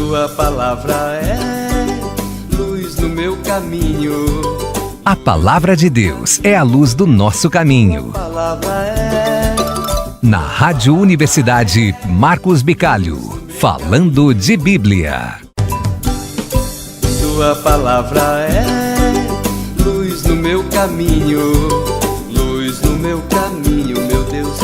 Tua palavra é luz no meu caminho. A Palavra de Deus é a luz do nosso caminho. Tua palavra é... Na Rádio Universidade Marcos Bicalho, falando de Bíblia. Tua palavra é luz no meu caminho. Luz no meu caminho, meu Deus.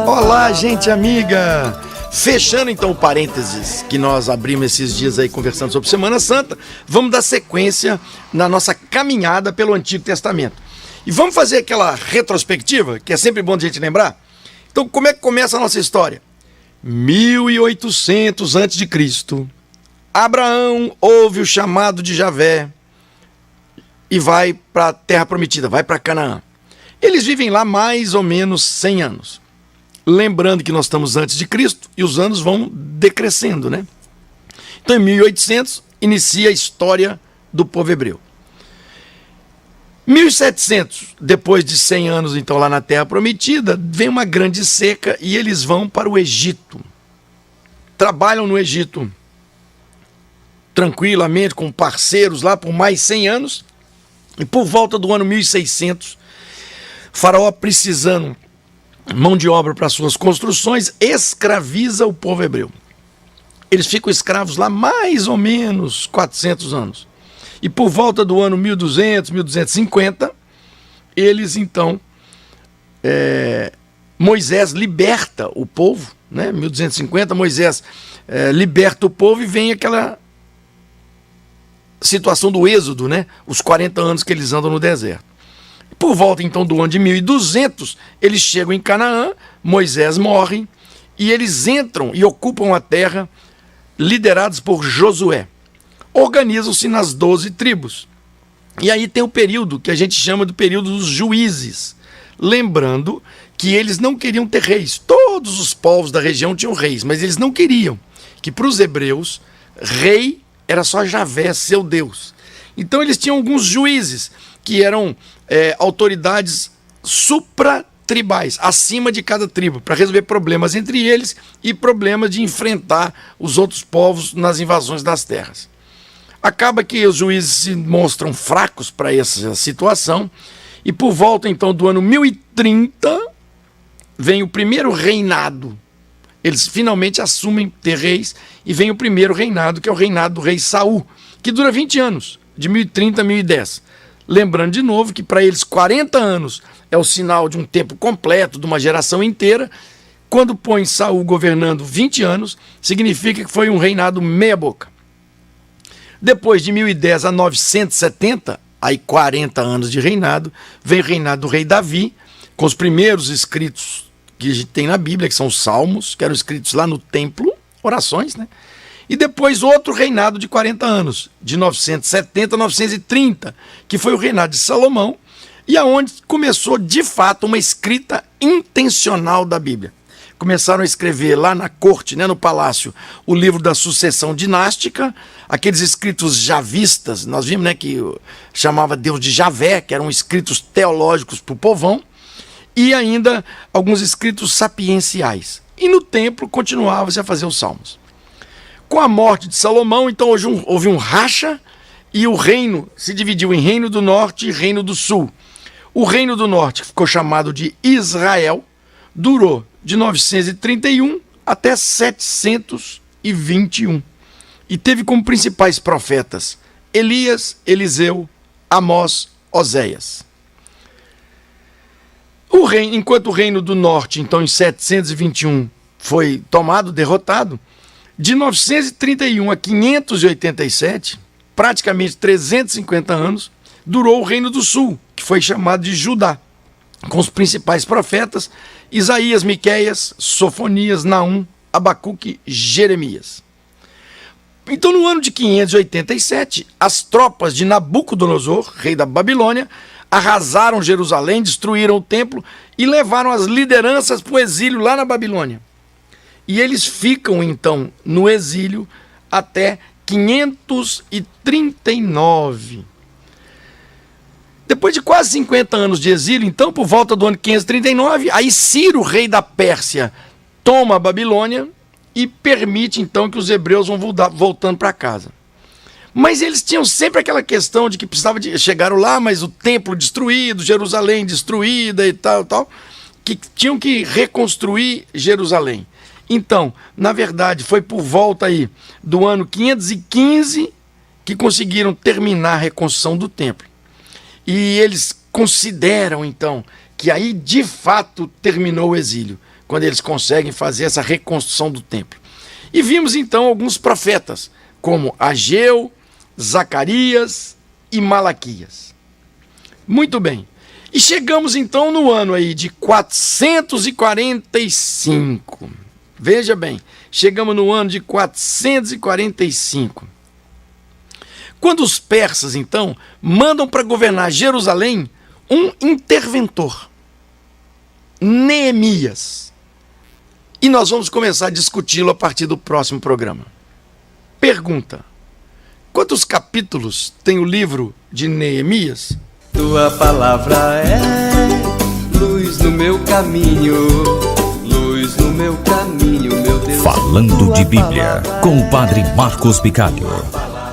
Olá, gente amiga! Fechando então o parênteses que nós abrimos esses dias aí conversando sobre Semana Santa, vamos dar sequência na nossa caminhada pelo Antigo Testamento. E vamos fazer aquela retrospectiva, que é sempre bom a gente lembrar. Então, como é que começa a nossa história? 1800 a.C., Abraão ouve o chamado de Javé e vai para a Terra Prometida, vai para Canaã. Eles vivem lá mais ou menos 100 anos. Lembrando que nós estamos antes de Cristo e os anos vão decrescendo, né? Então, em 1800, inicia a história do povo hebreu. 1700, depois de 100 anos, então, lá na Terra Prometida, vem uma grande seca e eles vão para o Egito. Trabalham no Egito tranquilamente, com parceiros lá por mais 100 anos. E por volta do ano 1600, Faraó, precisando mão de obra para suas construções, escraviza o povo hebreu. Eles ficam escravos lá mais ou menos 400 anos. E por volta do ano 1200, 1250, eles então, Moisés liberta o povo, né? 1250, Moisés liberta o povo e vem aquela situação do êxodo, né? Os 40 anos que eles andam no deserto. Por volta então do ano de 1200, eles chegam em Canaã, Moisés morre e eles entram e ocupam a terra liderados por Josué. Organizam-se nas 12 tribos. E aí tem o período que a gente chama do período dos juízes. Lembrando que eles não queriam ter reis. Todos os povos da região tinham reis, mas eles não queriam. Que para os hebreus, rei era só Javé, seu Deus. Então eles tinham alguns juízes que eram autoridades supratribais, acima de cada tribo, para resolver problemas entre eles e problemas de enfrentar os outros povos nas invasões das terras. Acaba que os juízes se mostram fracos para essa situação e por volta então do ano 1030 vem o primeiro reinado. Eles finalmente assumem ter reis e vem o primeiro reinado, que é o reinado do rei Saul, que dura 20 anos, de 1030 a 1010. Lembrando de novo que para eles 40 anos é o sinal de um tempo completo, de uma geração inteira. Quando põe Saul governando 20 anos, significa que foi um reinado meia boca. Depois de 1010 a 970, aí 40 anos de reinado, vem o reinado do rei Davi, com os primeiros escritos que a gente tem na Bíblia, que são os Salmos, que eram escritos lá no templo, orações, né? E depois outro reinado de 40 anos, de 970 a 930, que foi o reinado de Salomão, e aonde começou de fato uma escrita intencional da Bíblia. Começaram a escrever lá na corte, né, no palácio, o livro da sucessão dinástica, aqueles escritos javistas, nós vimos, né, que chamava Deus de Javé, que eram escritos teológicos para o povão, e ainda alguns escritos sapienciais. E no templo continuava-se a fazer os salmos. Com a morte de Salomão, então houve um racha e o reino se dividiu em Reino do Norte e Reino do Sul. O Reino do Norte, que ficou chamado de Israel, durou de 931 até 721. E teve como principais profetas Elias, Eliseu, Amós, Oséias. Enquanto o Reino do Norte, então em 721, foi tomado, derrotado, de 931 a 587, praticamente 350 anos, durou o Reino do Sul, que foi chamado de Judá, com os principais profetas, Isaías, Miqueias, Sofonias, Naum, Abacuque, Jeremias. Então, no ano de 587, as tropas de Nabucodonosor, rei da Babilônia, arrasaram Jerusalém, destruíram o templo e levaram as lideranças para o exílio lá na Babilônia. E eles ficam, então, no exílio até 539. Depois de quase 50 anos de exílio, então, por volta do ano 539, aí Ciro, rei da Pérsia, toma a Babilônia e permite então que os hebreus vão voltando para casa. Mas eles tinham sempre aquela questão de que precisava de... Chegaram lá, mas o templo destruído, Jerusalém destruída e tal, que tinham que reconstruir Jerusalém. Então, na verdade, foi por volta aí do ano 515 que conseguiram terminar a reconstrução do templo. E eles consideram, então, que aí de fato terminou o exílio, quando eles conseguem fazer essa reconstrução do templo. E vimos então alguns profetas, como Ageu, Zacarias e Malaquias. Muito bem. E chegamos então no ano aí de 445. Veja bem, chegamos no ano de 445. Quando os persas então mandam para governar Jerusalém um interventor, Neemias. E nós vamos começar a discuti-lo a partir do próximo programa. Pergunta: quantos capítulos tem o livro de Neemias? Tua palavra é luz no meu caminho, luz no meu caminho, meu Deus. Falando de Bíblia, com o Padre Marcos Bicalho.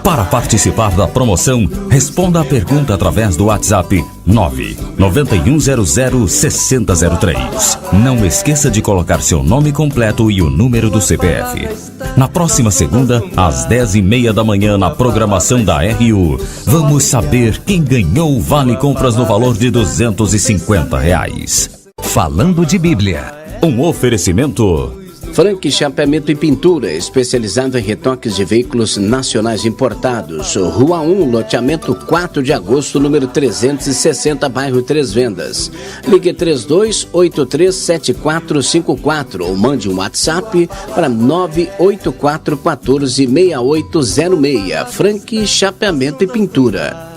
Para participar da promoção, responda a pergunta através do WhatsApp 991006003. Não esqueça de colocar seu nome completo e o número do CPF. Na próxima segunda, às 10h30 da manhã, na programação da RU, vamos saber quem ganhou o Vale Compras no valor de R$250. Falando de Bíblia. Um oferecimento... Frank Chapeamento e Pintura, especializado em retoques de veículos nacionais importados. Rua 1, loteamento 4 de agosto, número 360, bairro Três Vendas. Ligue 32837454 ou mande um WhatsApp para 984146806. Frank Chapeamento e Pintura.